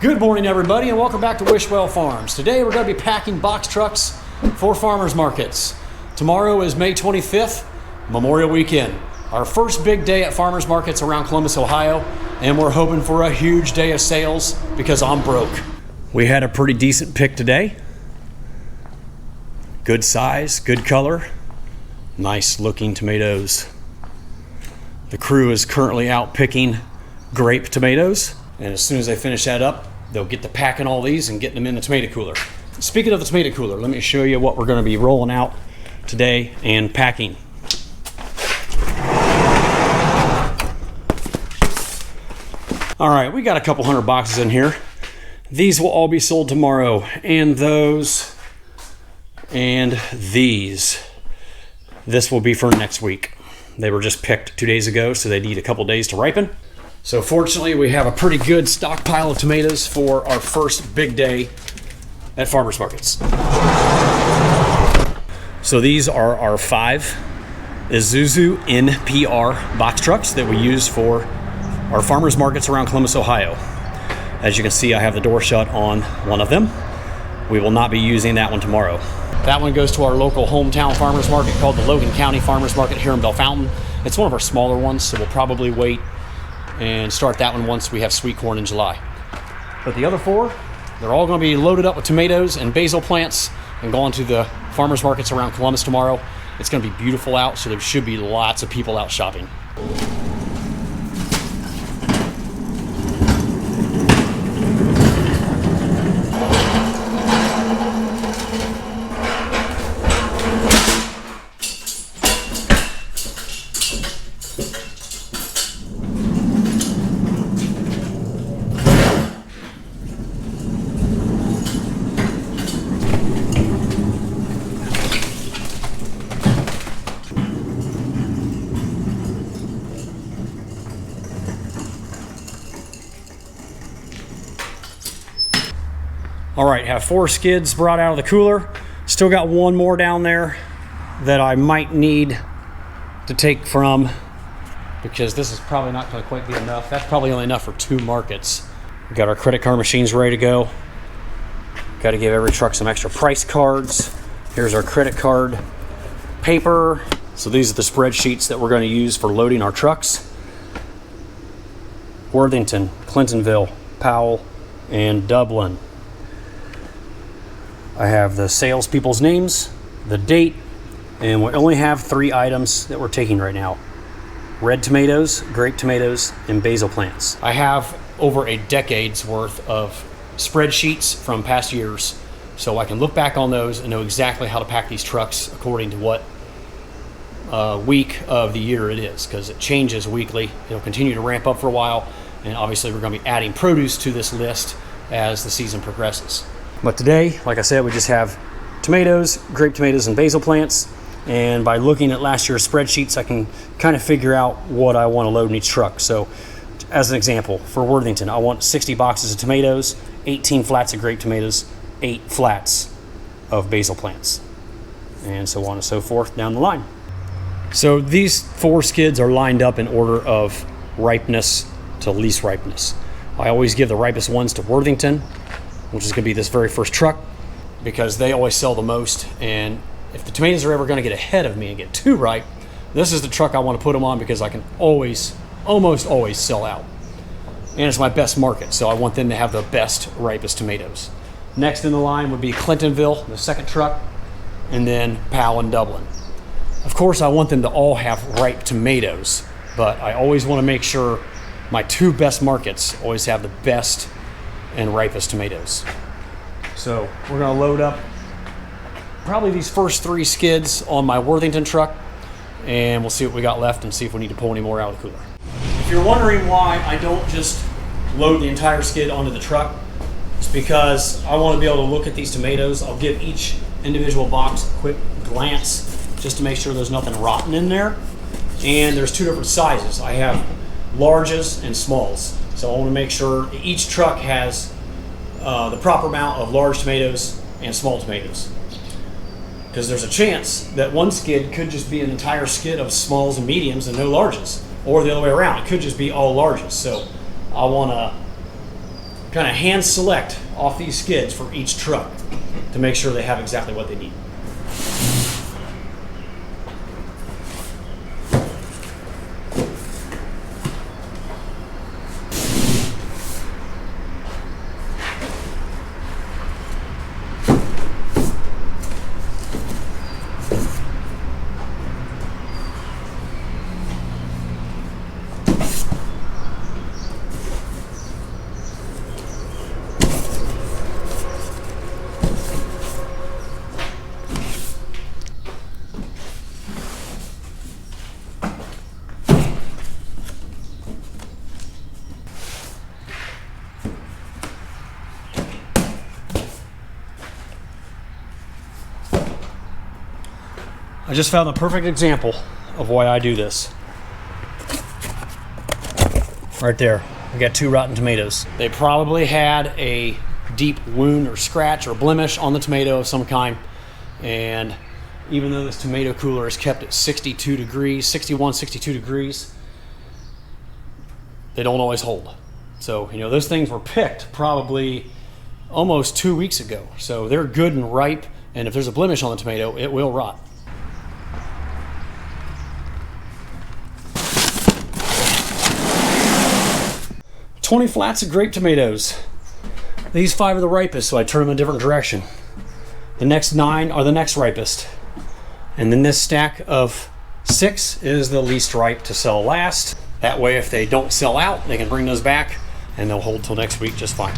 Good morning, everybody, and welcome back to Wishwell Farms. Today we're going to be packing box trucks for farmers markets. Tomorrow is May 25th, Memorial Weekend. Our first big day at farmers markets around Columbus, Ohio, and we're hoping for a huge day of sales because I'm broke. We had a pretty decent pick today. Good size, good color, nice looking tomatoes. The crew is currently out picking grape tomatoes. And as soon as they finish that up, they'll get to packing all these and getting them in the tomato cooler. Speaking of the tomato cooler, let me show you what we're going to be rolling out today and packing. All right, we got a couple hundred boxes in here. These will all be sold tomorrow, and those, and these. This will be for next week. They were just picked 2 days ago, so they need a couple days to ripen. So fortunately, we have a pretty good stockpile of tomatoes for our first big day at farmers markets. So these are our 5 Isuzu NPR box trucks that we use for our farmers markets around Columbus, Ohio. As you can see, I have the door shut on one of them. We will not be using that one tomorrow. That one goes to our local hometown farmers market called the Logan County Farmers Market here in Bellefontaine. It's one of our smaller ones, so we'll probably wait and start that one once we have sweet corn in July. But the other 4, they're all going to be loaded up with tomatoes and basil plants and going to the farmers markets around Columbus tomorrow. It's going to be beautiful out, so there should be lots of people out shopping. All right, have 4 skids brought out of the cooler. Still got one more down there that I might need to take from because this is probably not going to quite be enough. That's probably only enough for 2 markets. We got our credit card machines ready to go. Got to give every truck some extra price cards. Here's our credit card paper. So these are the spreadsheets that we're going to use for loading our trucks. Worthington, Clintonville, Powell, and Dublin. I have the salespeople's names, the date, and we only have 3 items that we're taking right now. Red tomatoes, grape tomatoes, and basil plants. I have over a decade's worth of spreadsheets from past years, so I can look back on those and know exactly how to pack these trucks according to what week of the year it is, because it changes weekly. It'll continue to ramp up for a while, and obviously we're going to be adding produce to this list as the season progresses. But today, like I said, we just have tomatoes, grape tomatoes, and basil plants. And by looking at last year's spreadsheets, I can kind of figure out what I want to load in each truck. So as an example, for Worthington, I want 60 boxes of tomatoes, 18 flats of grape tomatoes, 8 flats of basil plants, and so on and so forth down the line. So these 4 skids are lined up in order of ripeness to least ripeness. I always give the ripest ones to Worthington, which is going to be this very first truck, because they always sell the most. And if the tomatoes are ever going to get ahead of me and get too ripe, this is the truck I want to put them on because I can almost always sell out. And it's my best market, so I want them to have the best, ripest tomatoes. Next in the line would be Clintonville, the second truck, and then Powell and Dublin. Of course, I want them to all have ripe tomatoes, but I always want to make sure my 2 best markets always have the best and ripest tomatoes. So we're going to load up probably these first 3 skids on my Worthington truck, and we'll see what we got left and see if we need to pull any more out of the cooler. If you're wondering why I don't just load the entire skid onto the truck, it's because I want to be able to look at these tomatoes. I'll give each individual box a quick glance just to make sure there's nothing rotten in there. And there's 2 different sizes. I have larges and smalls. So I want to make sure each truck has the proper amount of large tomatoes and small tomatoes. Because there's a chance that one skid could just be an entire skid of smalls and mediums and no larges. Or the other way around, it could just be all larges. So I want to kind of hand select off these skids for each truck to make sure they have exactly what they need. I just found the perfect example of why I do this. Right there, we got 2 rotten tomatoes. They probably had a deep wound or scratch or blemish on the tomato of some kind. And even though this tomato cooler is kept at 62 degrees, 61, 62 degrees, they don't always hold. So, you know, those things were picked probably almost 2 weeks ago. So they're good and ripe. And if there's a blemish on the tomato, it will rot. "20 flats of grape tomatoes. These 5 are the ripest, so I turn them in a different direction. The next 9 are the next ripest. And then this stack of 6 is the least ripe to sell last. That way, if they don't sell out, they can bring those back and they'll hold till next week just fine."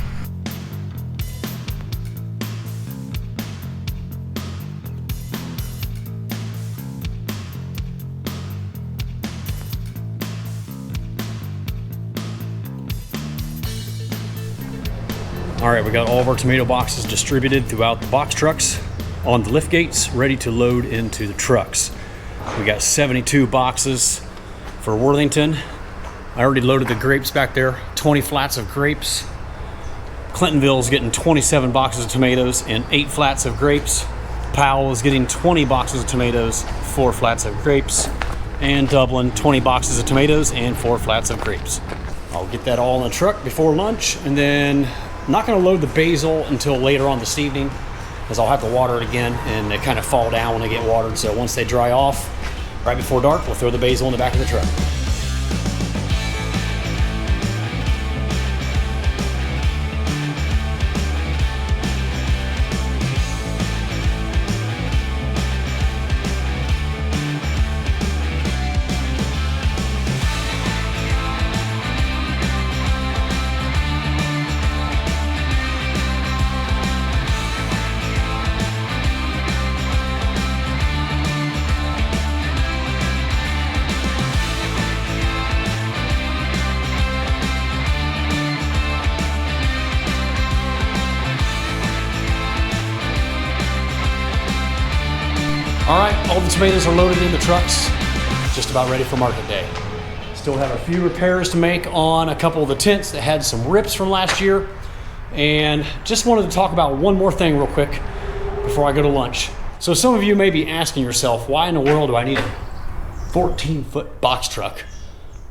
All right, we got all of our tomato boxes distributed throughout the box trucks on the lift gates, ready to load into the trucks. We got 72 boxes for Worthington. I already loaded the grapes back there, 20 flats of grapes. Clintonville is getting 27 boxes of tomatoes and 8 flats of grapes. Powell is getting 20 boxes of tomatoes, 4 flats of grapes. And Dublin, 20 boxes of tomatoes and 4 flats of grapes. I'll get that all in the truck before lunch, and then I'm not going to load the basil until later on this evening, because I'll have to water it again, and they kind of fall down when they get watered. So once they dry off, right before dark, we'll throw the basil in the back of the truck. All right, all the tomatoes are loaded in the trucks, just about ready for market day. Still have a few repairs to make on a couple of the tents that had some rips from last year. And just wanted to talk about one more thing real quick before I go to lunch. So some of you may be asking yourself, why in the world do I need a 14-foot box truck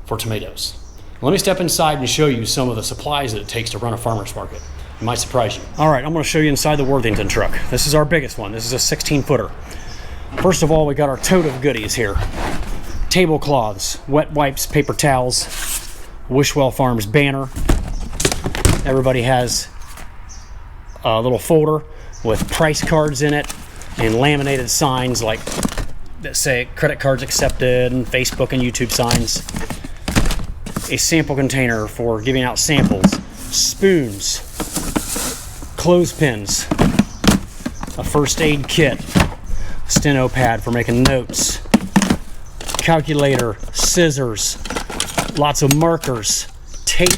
for tomatoes? Let me step inside and show you some of the supplies that it takes to run a farmer's market. It might surprise you. All right, I'm gonna show you inside the Worthington truck. This is our biggest one. This is a 16-footer. First of all, we got our tote of goodies here. Tablecloths, wet wipes, paper towels, Wishwell Farms banner. Everybody has a little folder with price cards in it and laminated signs like that say credit cards accepted, and Facebook and YouTube signs. A sample container for giving out samples, spoons, clothespins, a first aid kit, steno pad for making notes, calculator, scissors, lots of markers, tape,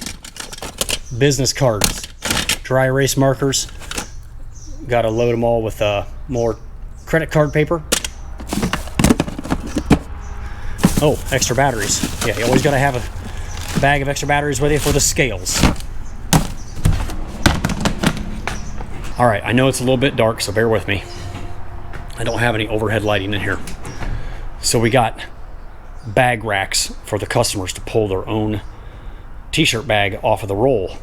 business cards, dry erase markers. Got to load them all with more credit card paper. Oh, extra batteries. Yeah, you always got to have a bag of extra batteries with you for the scales. All right, I know it's a little bit dark, so bear with me. I don't have any overhead lighting in here. So we got bag racks for the customers to pull their own t-shirt bag off of the roll.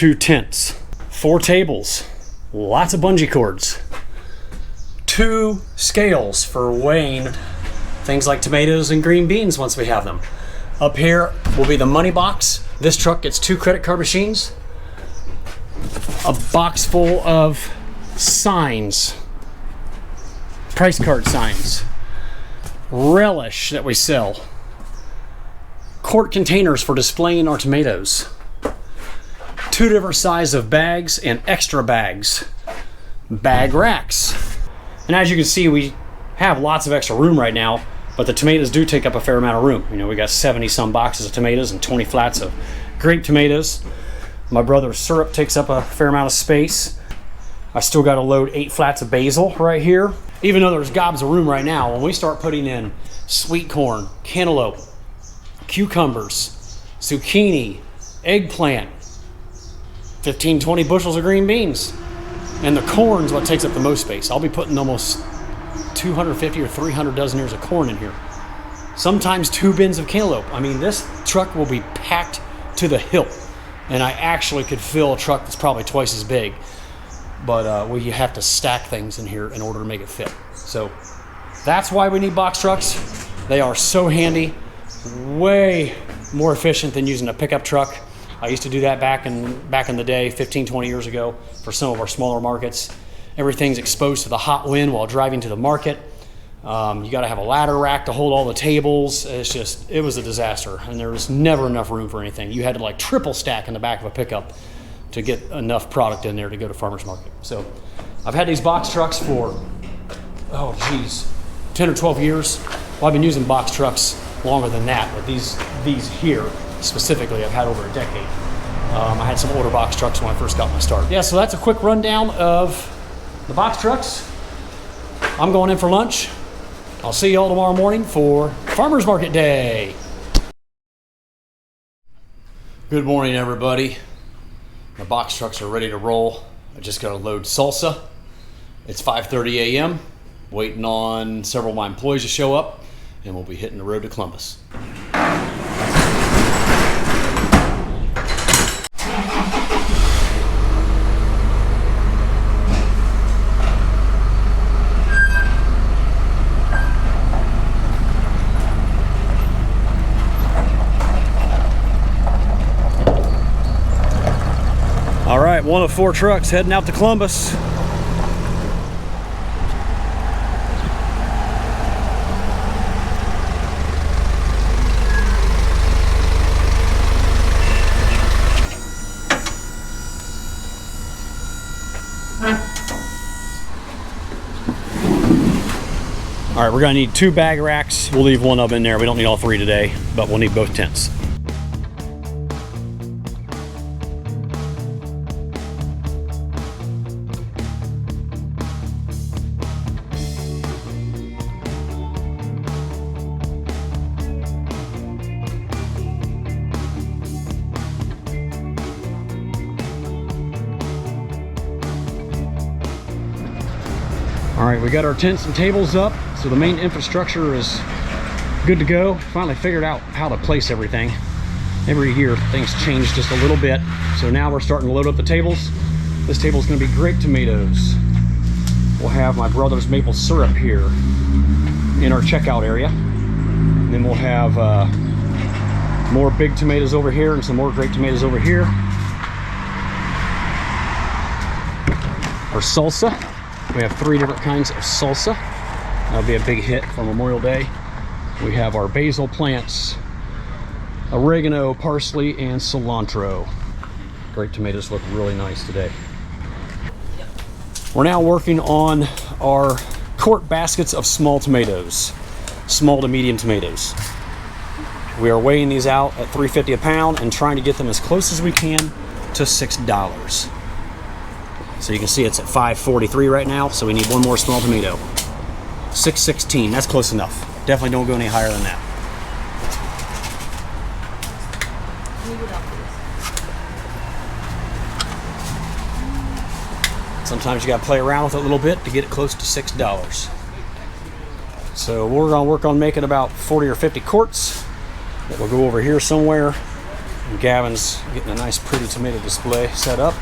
2 tents, 4 tables, lots of bungee cords, 2 scales for weighing things like tomatoes and green beans once we have them. Up here will be the money box. This truck gets 2 credit card machines, a box full of signs, price card signs, relish that we sell, quart containers for displaying our tomatoes, 2 different sizes of bags and extra bags, bag racks. And as you can see, we have lots of extra room right now, but the tomatoes do take up a fair amount of room. You know, we got 70 some boxes of tomatoes and 20 flats of grape tomatoes. My brother's syrup takes up a fair amount of space. I still got to load 8 flats of basil right here. Even though there's gobs of room right now, when we start putting in sweet corn, cantaloupe, cucumbers, zucchini, eggplant, 15, 20 bushels of green beans, and the corn's what takes up the most space. I'll be putting almost 250 or 300 dozen ears of corn in here. Sometimes 2 bins of cantaloupe. I mean, this truck will be packed to the hilt, and I actually could fill a truck that's probably twice as big, but we have to stack things in here in order to make it fit. So that's why we need box trucks. They are so handy, way more efficient than using a pickup truck. I used to do that back in the day, 15, 20 years ago, for some of our smaller markets. Everything's exposed to the hot wind while driving to the market. You got to have a ladder rack to hold all the tables. It was a disaster, and there was never enough room for anything. You had to like triple stack in the back of a pickup to get enough product in there to go to farmer's market. So I've had these box trucks for, 10 or 12 years. Well, I've been using box trucks longer than that, but these here specifically I've had over a decade. I had some older box trucks when I first got my start. Yeah, so that's a quick rundown of the box trucks. I'm going in for lunch. I'll see you all tomorrow morning for Farmers Market Day. Good morning, everybody. My box trucks are ready to roll. I just got to load salsa. It's 5:30 a.m. Waiting on several of my employees to show up, and we'll be hitting the road to Columbus. All right, one of 4 trucks heading out to Columbus. All right, we're gonna need 2 bag racks. We'll leave one of them in there. We don't need all 3 today, but we'll need both tents. All right, we got our tents and tables up, so the main infrastructure is good to go. Finally figured out how to place everything. Every year things change just a little bit, so now we're starting to load up the tables. This table is going to be grape tomatoes. We'll have my brother's maple syrup here in our checkout area. And then we'll have more big tomatoes over here and some more grape tomatoes over here. Our salsa. We have 3 different kinds of salsa. That'll be a big hit for Memorial Day. We have our basil plants, oregano, parsley, and cilantro. Grape tomatoes look really nice today. We're now working on our quart baskets of small tomatoes, small to medium tomatoes. We are weighing these out at $3.50 a pound and trying to get them as close as we can to $6. So you can see it's at $5.43 right now, so we need 1 more small tomato. $6.16, that's close enough. Definitely don't go any higher than that. Sometimes you gotta play around with it a little bit to get it close to $6. So we're gonna work on making about 40 or 50 quarts that will go over here somewhere. And Gavin's getting a nice pretty tomato display set up.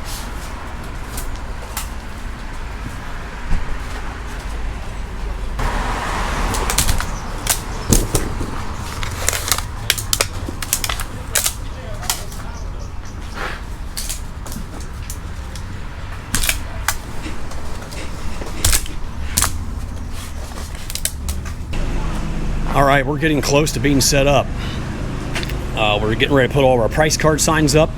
All right, we're getting close to being set up. We're getting ready to put all of our price card signs up.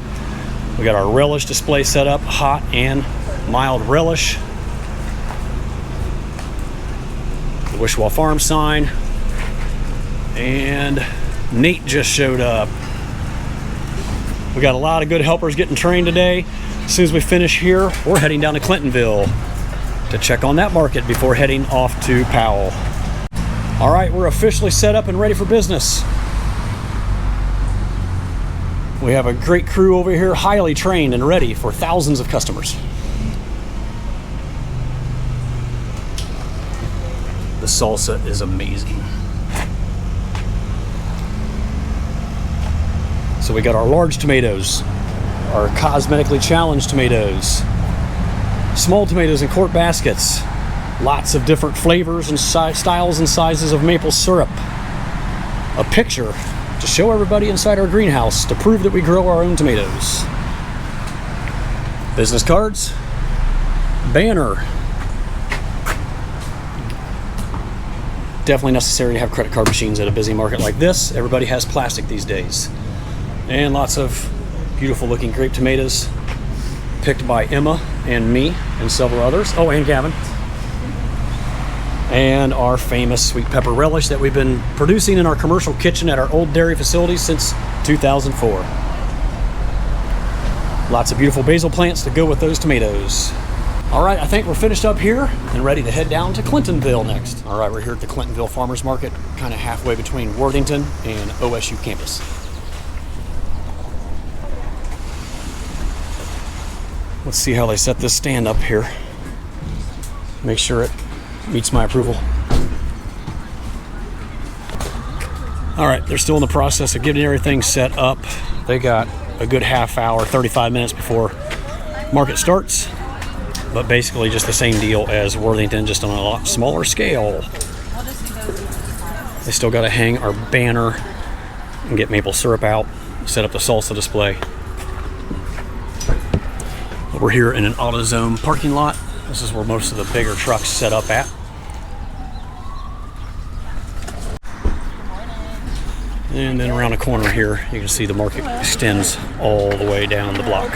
We got our relish display set up, hot and mild relish. The Wishwa Farm sign. And Nate just showed up. We got a lot of good helpers getting trained today. As soon as we finish here, we're heading down to Clintonville to check on that market before heading off to Powell. All right, we're officially set up and ready for business. We have a great crew over here, highly trained and ready for thousands of customers. The salsa is amazing. So we got our large tomatoes, our cosmetically challenged tomatoes, small tomatoes in quart baskets, lots of different flavors and styles and sizes of maple syrup. A picture to show everybody inside our greenhouse to prove that we grow our own tomatoes. Business cards, banner. Definitely necessary to have credit card machines at a busy market like this. Everybody has plastic these days. And lots of beautiful looking grape tomatoes picked by Emma and me and several others. Oh, and Gavin. And our famous sweet pepper relish that we've been producing in our commercial kitchen at our old dairy facility since 2004. Lots of beautiful basil plants to go with those tomatoes. All right, I think we're finished up here and ready to head down to Clintonville next. All right, we're here at the Clintonville Farmers Market, kind of halfway between Worthington and OSU campus. Let's see how they set this stand up here. Make sure it meets my approval. All right, they're still in the process of getting everything set up. They got a good half hour, 35 minutes before market starts, but basically just the same deal as Worthington, just on a lot smaller scale. They still got to hang our banner and get maple syrup out, set up the salsa display. We're here in an AutoZone parking lot. This is where most of the bigger trucks set up at. And then around the corner here, you can see the market extends all the way down the block.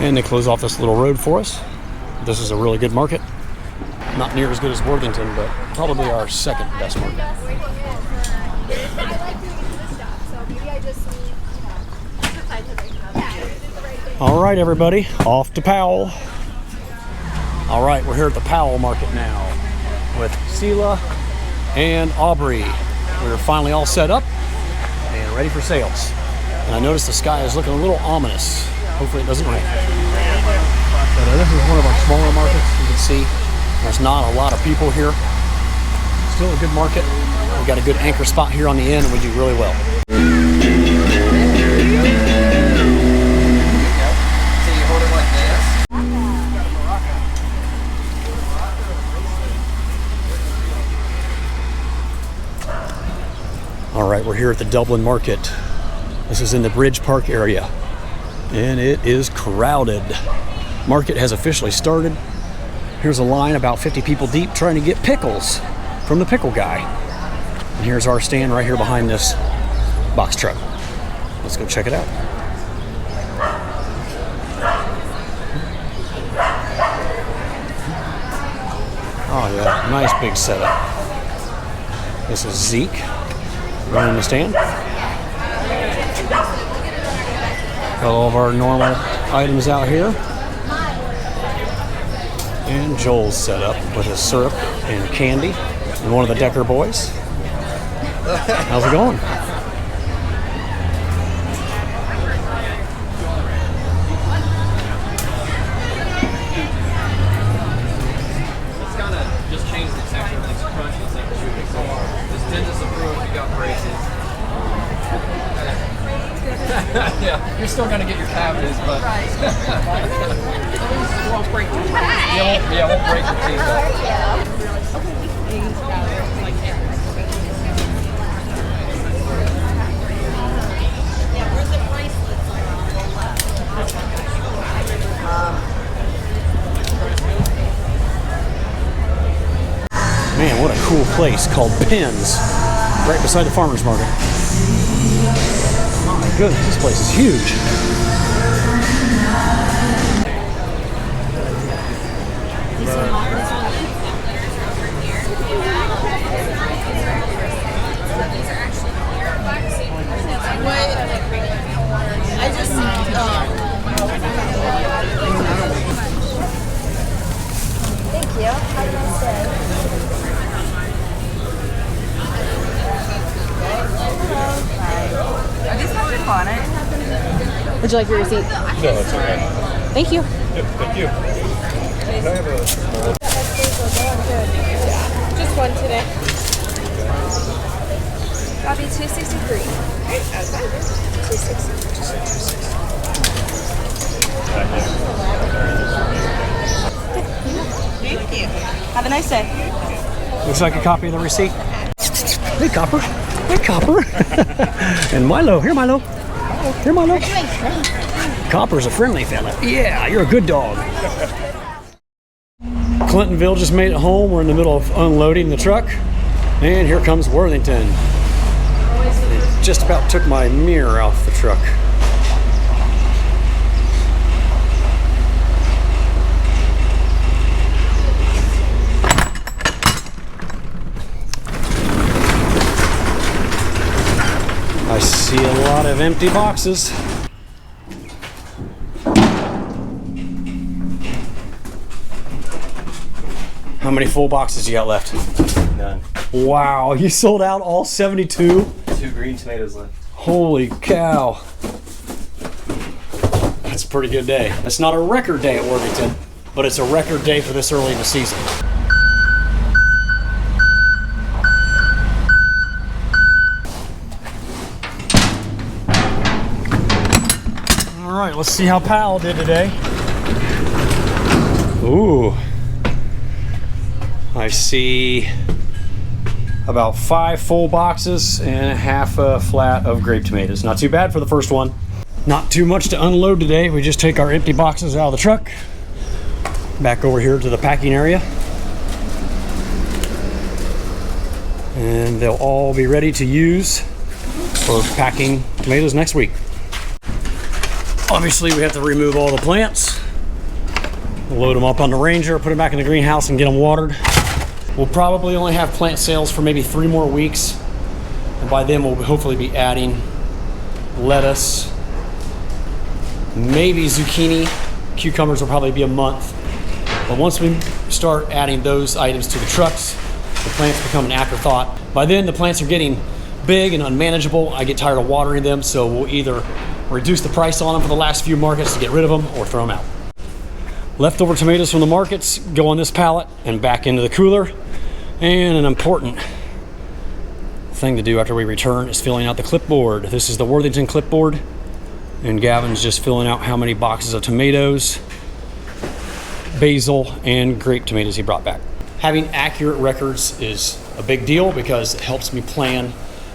And they close off this little road for us. This is a really good market. Not near as good as Worthington, but probably our second best market. All right, everybody, off to Powell. All right, we're here at the Powell market now with Sela and Aubrey. We're finally all set up and ready for sales. And I noticed the sky is looking a little ominous. Hopefully it doesn't rain. But this is one of our smaller markets. You can see there's not a lot of people here. Still a good market. We've got a good anchor spot here on the end and we do really well. All right, we're here at the Dublin market. This is in the Bridge Park area, and it is crowded. Market has officially started. Here's a line about 50 people deep trying to get pickles from the pickle guy. And here's our stand right here behind this box truck. Let's go check it out. Oh yeah, nice big setup. This is Zeke running the stand. Got all of our normal items out here. And Joel's set up with his syrup and candy. And one of the Decker boys. How's it going? just changed the section. Everything's crunched instead of shooting. So this tends to improve if you got braces. Yeah, you're still gonna get your cavities, but it won't break your teeth. Yeah, it won't break your teeth. Man, what a cool place called Penn's, right beside the farmer's market. Oh my goodness, this place is huge. Thank you. Have a nice day. Are these have on it? Would you like your receipt? No, it's okay. Thank you. Yep, thank you. Can I have a small? Just one today. That'll be $263. 260. Thank you. Have a nice day. Looks like a copy of the receipt. Hey, Copper. Hey, Copper. And Milo. Here, Milo. Here, Milo. Copper's a friendly fella. Yeah, you're a good dog. Clintonville just made it home. We're in the middle of unloading the truck. And here comes Worthington. It just about took my mirror off the truck. I see a lot of empty boxes. How many full boxes you got left? None. Wow, you sold out all 72? 2 green tomatoes left. Holy cow. That's a pretty good day. It's not a record day at Worthington, but it's a record day for this early in the season. All right, let's see how Powell did today. Ooh. I see about 5 full boxes and a half a flat of grape tomatoes. Not too bad for the first one. Not too much to unload today. We just take our empty boxes out of the truck, back over here to the packing area, and they'll all be ready to use for packing tomatoes next week. Obviously, we have to remove all the plants, load them up on the Ranger, put them back in the greenhouse, and get them watered. We'll probably only have plant sales for maybe 3 more weeks, and by then we'll hopefully be adding lettuce, maybe zucchini. Cucumbers will probably be a month. But once we start adding those items to the trucks, the plants become an afterthought. By then, the plants are getting big and unmanageable. I get tired of watering them, so we'll either reduce the price on them for the last few markets to get rid of them or throw them out. Leftover tomatoes from the markets go on this pallet and back into the cooler. And an important thing to do after we return is filling out the clipboard. This is the Worthington clipboard, and Gavin's just filling out how many boxes of tomatoes, basil, and grape tomatoes he brought back. Having accurate records is a big deal because it helps me plan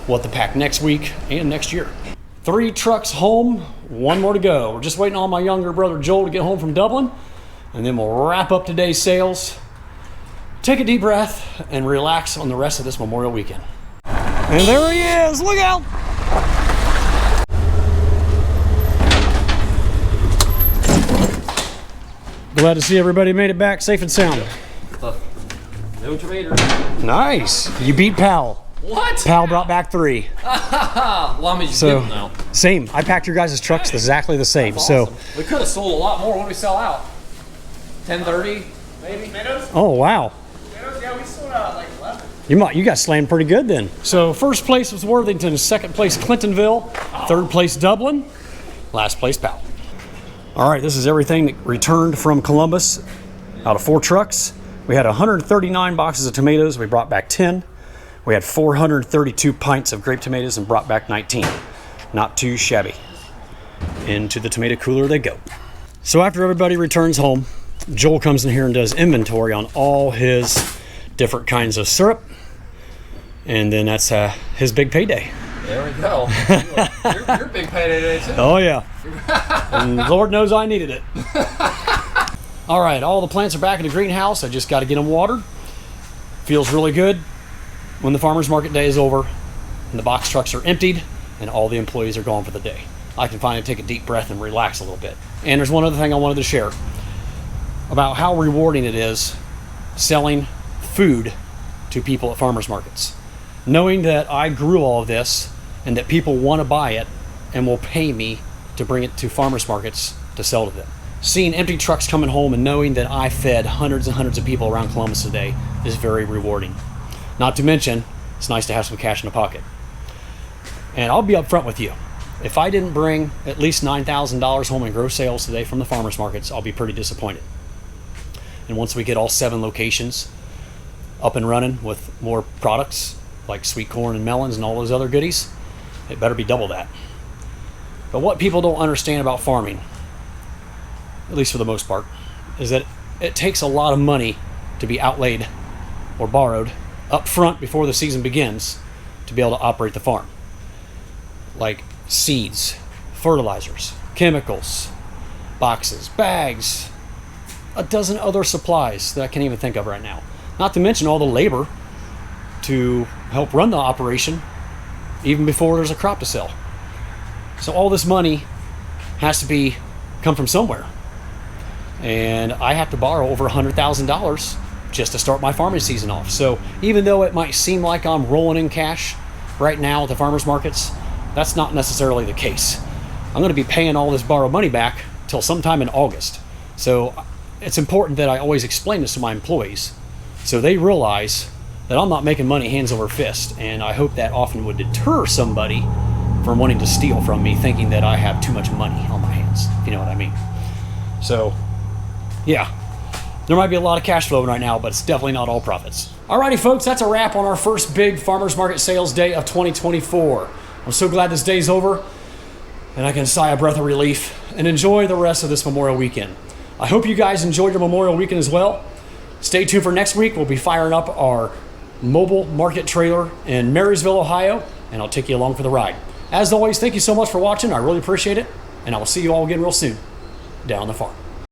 what to pack next week and next year. 3 trucks home, 1 more to go. We're just waiting on my younger brother Joel to get home from Dublin, and then we'll wrap up today's sales, take a deep breath, and relax on the rest of this Memorial weekend. And there he is, look out! Glad to see everybody made it back safe and sound. No tomatoes. Nice, you beat Powell. What? Powell brought back 3. Well, I'm just So, kidding now. same. I packed your guys' trucks exactly the same. That's So, awesome. We could have sold a lot more. What did we sell out? 10:30, maybe? Tomatoes? oh wow. Yeah, we sold out like 11. You got slammed pretty good then. So first place was Worthington, second place Clintonville, third place Dublin, last place Powell. All right, this is everything that returned from Columbus out of 4 trucks. We We had 139 boxes of tomatoes. We brought back 10. We had 432 pints of grape tomatoes and brought back 19. Not too shabby. Into the tomato cooler they go. So after everybody returns home, Joel comes in here and does inventory on all his different kinds of syrup. And then that's his big payday. There we go. Your big payday today too. Oh yeah. And Lord knows I needed it. All right, all the plants are back in the greenhouse. I just got to get them watered. Feels really good when the farmer's market day is over and the box trucks are emptied and all the employees are gone for the day. I can finally take a deep breath and relax a little bit. And there's one other thing I wanted to share about how rewarding it is selling food to people at farmers markets. Knowing that I grew all of this and that people want to buy it and will pay me to bring it to farmers markets to sell to them. Seeing empty trucks coming home and knowing that I fed hundreds and hundreds of people around Columbus today is very rewarding. Not to mention, it's nice to have some cash in the pocket. And I'll be upfront with you. If I didn't bring at least $9,000 home in gross sales today from the farmers markets, I'll be pretty disappointed. And once we get all 7 locations up and running with more products like sweet corn and melons and all those other goodies, it better be double that. But what people don't understand about farming, at least for the most part, is that it takes a lot of money to be outlaid or borrowed up front before the season begins to be able to operate the farm. Like seeds, fertilizers, chemicals, boxes, bags, a dozen other supplies that I can't even think of right now. Not to mention all the labor to help run the operation even before there's a crop to sell. So all this money has to come from somewhere. And I have to borrow over $100,000 just to start my farming season off. So even though it might seem like I'm rolling in cash right now at the farmers markets, that's not necessarily the case. I'm going to be paying all this borrowed money back till sometime in August. So it's important that I always explain this to my employees so they realize that I'm not making money hands over fist. And I hope that often would deter somebody from wanting to steal from me, thinking that I have too much money on my hands, if you know what I mean. So yeah, there might be a lot of cash flowing right now, but it's definitely not all profits. Alrighty folks, that's a wrap on our first big farmers market sales day of 2024. I'm so glad this day's over and I can sigh a breath of relief and enjoy the rest of this Memorial weekend. I hope you guys enjoyed your Memorial weekend as well. Stay tuned for next week. We'll be firing up our mobile market trailer in Marysville, Ohio, and I'll take you along for the ride. As always, thank you so much for watching. I really appreciate it, and I will see you all again real soon down the farm.